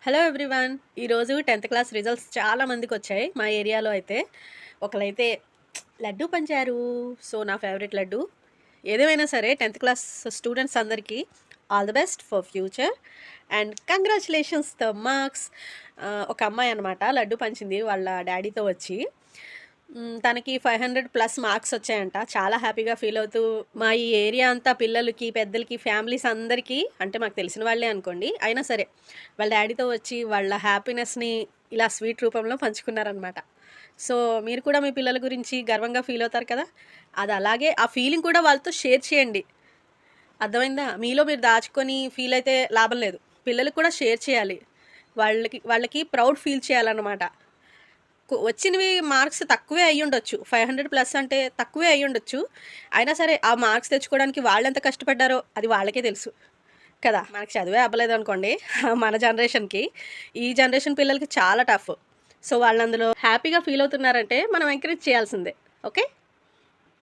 Hello everyone. ఈరోజు 10th class results చాలా మందికి వచ్చాయి. మా ఏరియాలో అయితే ఒకరైతే లడ్డు పంచారు. సో నా ఫేవరెట్ లడ్డు. ఏదేమైనా సరే 10th క్లాస్ స్టూడెంట్స్ అందరికీ all the best for future and congratulations the marks. ఒక అమ్మాయి అనమాట లడ్డు పంచింది వాళ్ళ డాడీతో వచ్చి. తనకి 500+ మార్క్స్ వచ్చాయంట. చాలా హ్యాపీగా ఫీల్ అవుతూ మా ఈ ఏరియా అంతా పిల్లలకి పెద్దలకి ఫ్యామిలీస్ అందరికీ, అంటే మాకు తెలిసిన వాళ్ళే అనుకోండి, అయినా సరే వాళ్ళ డాడీతో వచ్చి వాళ్ళ హ్యాపీనెస్ని ఇలా స్వీట్ రూపంలో పంచుకున్నారనమాట. సో మీరు కూడా మీ పిల్లల గురించి గర్వంగా ఫీల్ అవుతారు కదా, అది అలాగే ఆ ఫీలింగ్ కూడా వాళ్ళతో షేర్ చేయండి. అర్థమైందా? మీలో మీరు దాచుకొని ఫీల్ అయితే లాభం లేదు. పిల్లలకు కూడా షేర్ చేయాలి. వాళ్ళకి ప్రౌడ్ ఫీల్ చేయాలన్నమాట. వచ్చినవి మార్క్స్ తక్కువే అయ్యి ఉండొచ్చు, 500+ అంటే తక్కువే అయ్యి ఉండొచ్చు. అయినా సరే ఆ మార్క్స్ తెచ్చుకోవడానికి వాళ్ళు ఎంత కష్టపడ్డారో అది వాళ్ళకే తెలుసు కదా. మనకి చదివే అవ్వలేదు అనుకోండి మన జనరేషన్కి. ఈ జనరేషన్ పిల్లలకి చాలా టఫ్. సో వాళ్ళు అందులో హ్యాపీగా ఫీల్ అవుతున్నారంటే మనం ఎంకరేజ్ చేయాల్సిందే. ఓకే.